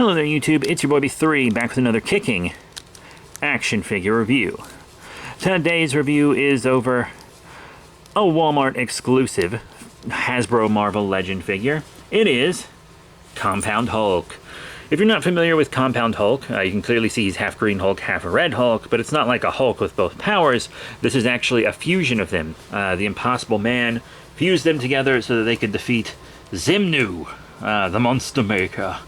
Hello there YouTube, it's your boy B3 back with another kicking action figure review. Today's review is over a Walmart exclusive Hasbro Marvel Legend figure. It is Compound Hulk. If you're not familiar with Compound Hulk, you can clearly see he's half green Hulk, half a red Hulk, but it's not like a Hulk with both powers. This is actually a fusion of them. The Impossible Man fused them together so that they could defeat Zimnu, the Monster Maker,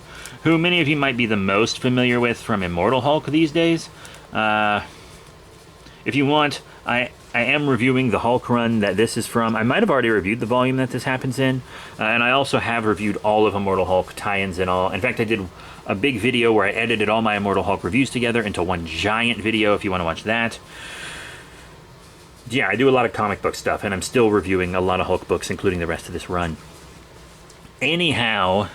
who many of you might be the most familiar with from Immortal Hulk these days. If you want, I am reviewing the Hulk run that this is from. I might have already reviewed the volume that this happens in, and I also have reviewed all of Immortal Hulk tie-ins and all. In fact, I did a big video where I edited all my Immortal Hulk reviews together into one giant video if you want to watch that. Yeah, I do a lot of comic book stuff, and I'm still reviewing a lot of Hulk books, including the rest of this run. Anyhow,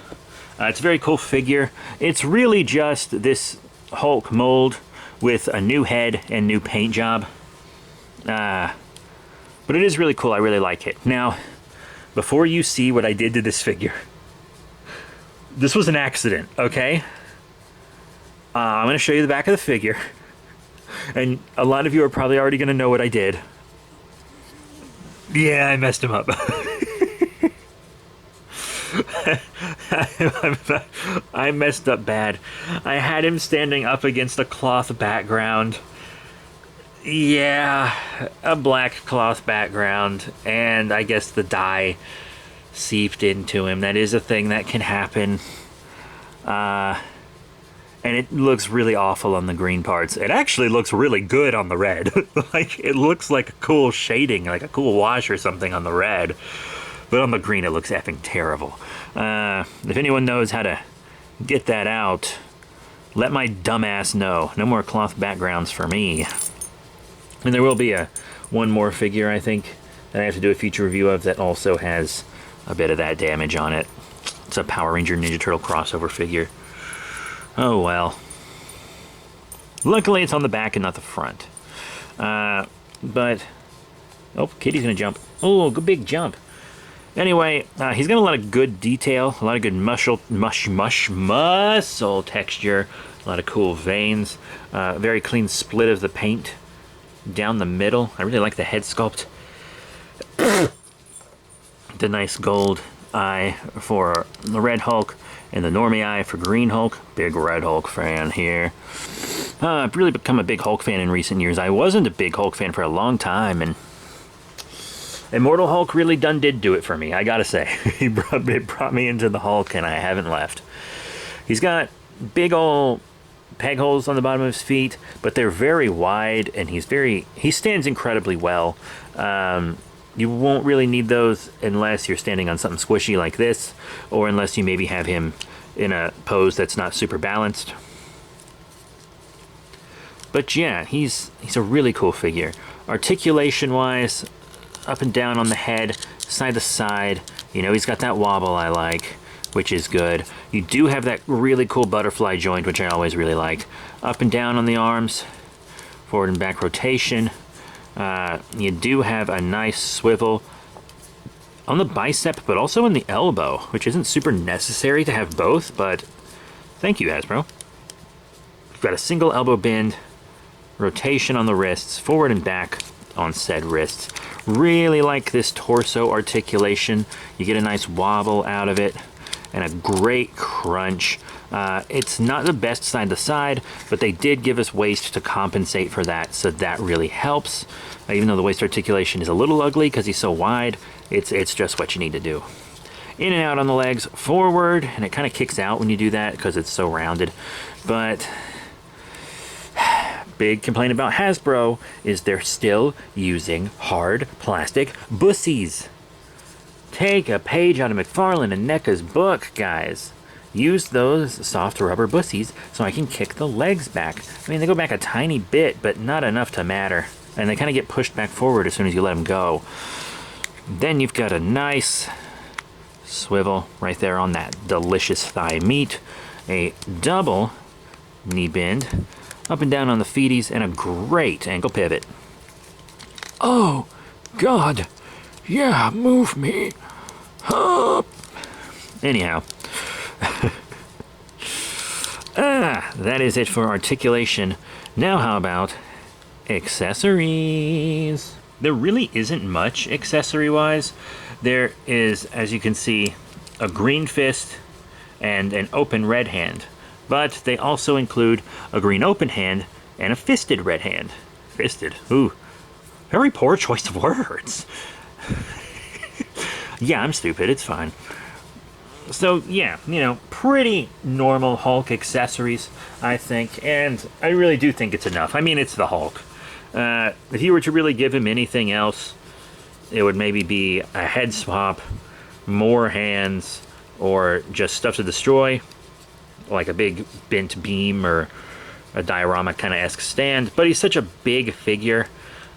it's a very cool figure. It's really just this Hulk mold with a new head and new paint job. But it is really cool. I really like it. Now, before you see what I did to this figure, this was an accident, okay? I'm going to show you the back of the figure. And a lot of you are probably already going to know what I did. Yeah, I messed him up. I messed up bad. I had him standing up against a cloth background. Yeah, a black cloth background, and I guess the dye seeped into him. That is a thing that can happen. And it looks really awful on the green parts. It actually looks really good on the red. Like, it looks like a cool shading, like a cool wash or something on the red. But on the green, it looks effing terrible. If anyone knows how to get that out, let my dumbass know. No more cloth backgrounds for me. And there will be one more figure, I think, that I have to do a feature review of that also has a bit of that damage on it. It's a Power Ranger Ninja Turtle crossover figure. Oh well. Luckily, it's on the back and not the front. But... oh, Kitty's gonna jump. Oh, good big jump. Anyway, he's got a lot of good detail, a lot of good muscle texture, a lot of cool veins, very clean split of the paint down the middle. I really like the head sculpt. The nice gold eye for the Red Hulk and the normie eye for Green Hulk. Big Red Hulk fan here. I've really become a big Hulk fan in recent years. I wasn't a big Hulk fan for a long time, and Immortal Hulk really did do it for me, I gotta say. It brought me into the Hulk, and I haven't left. He's got big old peg holes on the bottom of his feet, but they're very wide, and he stands incredibly well. You won't really need those unless you're standing on something squishy like this, or unless you maybe have him in a pose that's not super balanced. But yeah, he's a really cool figure. Articulation-wise, up and down on the head, side to side. You know, he's got that wobble I like, which is good. You do have that really cool butterfly joint, which I always really like. Up and down on the arms, forward and back rotation. You do have a nice swivel on the bicep, but also in the elbow, which isn't super necessary to have both, but thank you, Hasbro. You've got a single elbow bend, rotation on the wrists, forward and back on said wrists. Really like this torso articulation. You get a nice wobble out of it and a great crunch. It's not the best side to side, but they did give us waist to compensate for that, so that really helps. Even though the waist articulation is a little ugly because he's so wide, it's just what you need to do. In and out on the legs, forward, and it kind of kicks out when you do that because it's so rounded. But big complaint about Hasbro is they're still using hard plastic bussies. Take a page out of McFarlane and NECA's book, guys. Use those soft rubber bussies so I can kick the legs back. I mean, they go back a tiny bit, but not enough to matter. And they kind of get pushed back forward as soon as you let them go. Then you've got a nice swivel right there on that delicious thigh meat. A double knee bend. Up and down on the feeties, and a great ankle pivot. Oh, God. Yeah, move me. Anyhow. That is it for articulation. Now how about accessories? There really isn't much accessory-wise. There is, as you can see, a green fist and an open red hand. But they also include a green open hand and a fisted red hand. Fisted, ooh, very poor choice of words. Yeah, I'm stupid, it's fine. So yeah, you know, pretty normal Hulk accessories, I think, and I really do think it's enough. I mean, it's the Hulk. If you were to really give him anything else, it would maybe be a head swap, more hands, or just stuff to destroy, like a big bent beam or a diorama kind of esque stand. But he's such a big figure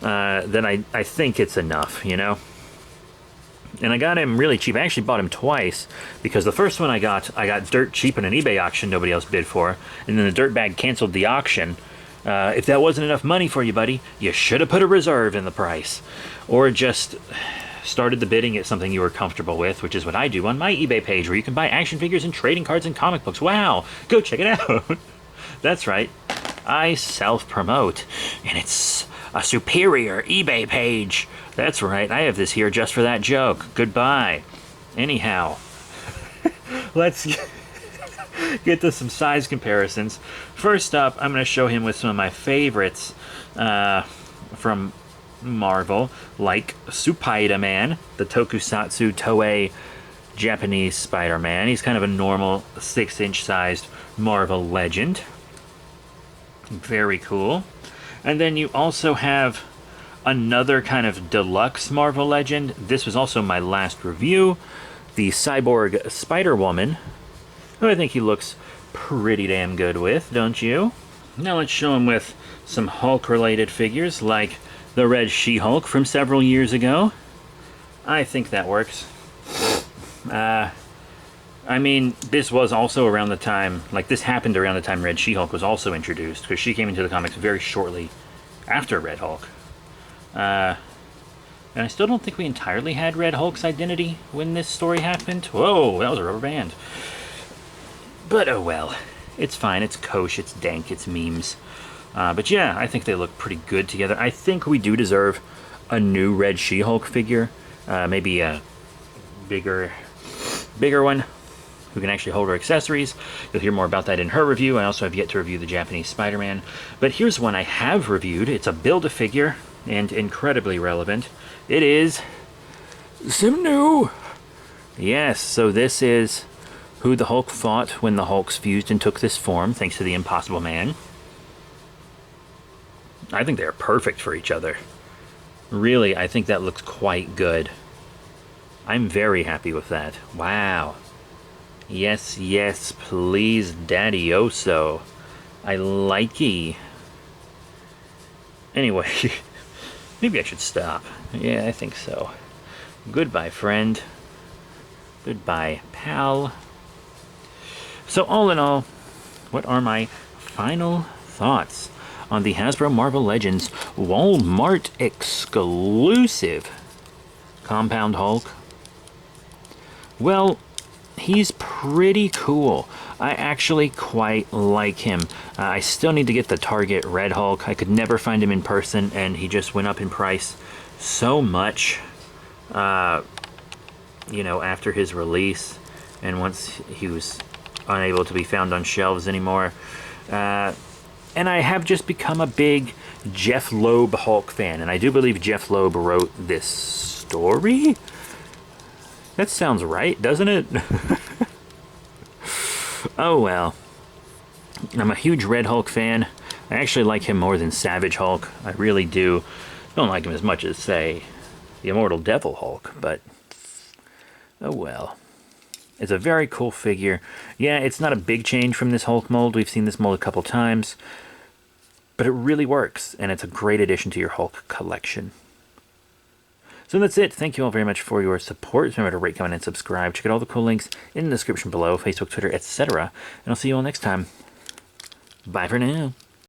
that I think it's enough, you know? And I got him really cheap. I actually bought him twice, because the first one I got dirt cheap in an eBay auction nobody else bid for, and then the dirtbag canceled the auction. If that wasn't enough money for you, buddy, you should have put a reserve in the price. Or just started the bidding at something you were comfortable with, which is what I do on my eBay page, where you can buy action figures and trading cards and comic books. Wow, go check it out. That's right, I self-promote, and it's a superior eBay page. That's right, I have this here just for that joke. Goodbye. Anyhow, let's get to some size comparisons. First up, I'm going to show him with some of my favorites from Marvel, like Spider-Man, the Tokusatsu Toei Japanese Spider-Man. He's kind of a normal 6-inch sized Marvel legend. Very cool. And then you also have another kind of deluxe Marvel legend. This was also my last review, the Cyborg Spider-Woman, who I think he looks pretty damn good with, don't you? Now let's show him with some Hulk-related figures, like the Red She-Hulk from several years ago. I think that works. I mean, this was also around the time, like this happened around the time Red She-Hulk was also introduced, because she came into the comics very shortly after Red Hulk. And I still don't think we entirely had Red Hulk's identity when this story happened. Whoa, that was a rubber band. But oh well, it's fine, it's kosher, it's dank, it's memes. But yeah, I think they look pretty good together. I think we do deserve a new Red She-Hulk figure. Maybe a bigger one who can actually hold her accessories. You'll hear more about that in her review. I also have yet to review the Japanese Spider-Man. But here's one I have reviewed. It's a Build-A-Figure and incredibly relevant. It is some new. Yes, so this is who the Hulk fought when the Hulks fused and took this form, thanks to the Impossible Man. I think they're perfect for each other. Really, I think that looks quite good. I'm very happy with that. Wow. Yes, yes, please, Daddy-oso. I likey. Anyway, maybe I should stop. Yeah, I think so. Goodbye, friend. Goodbye, pal. So all in all, what are my final thoughts on the Hasbro Marvel Legends Wal-Mart exclusive Compound Hulk? Well, he's pretty cool. I actually quite like him. I still need to get the Target Red Hulk. I could never find him in person, and he just went up in price so much, you know, after his release, and once he was unable to be found on shelves anymore. And I have just become a big Jeff Loeb Hulk fan, and I do believe Jeff Loeb wrote this story? That sounds right, doesn't it? Oh well. I'm a huge Red Hulk fan. I actually like him more than Savage Hulk. I really do. Don't like him as much as, say, the Immortal Devil Hulk, but oh well. It's a very cool figure. Yeah, it's not a big change from this Hulk mold. We've seen this mold a couple times, but it really works, and it's a great addition to your Hulk collection. So that's it. Thank you all very much for your support. Remember to rate, comment, and subscribe. Check out all the cool links in the description below, Facebook, Twitter, etc. And I'll see you all next time. Bye for now.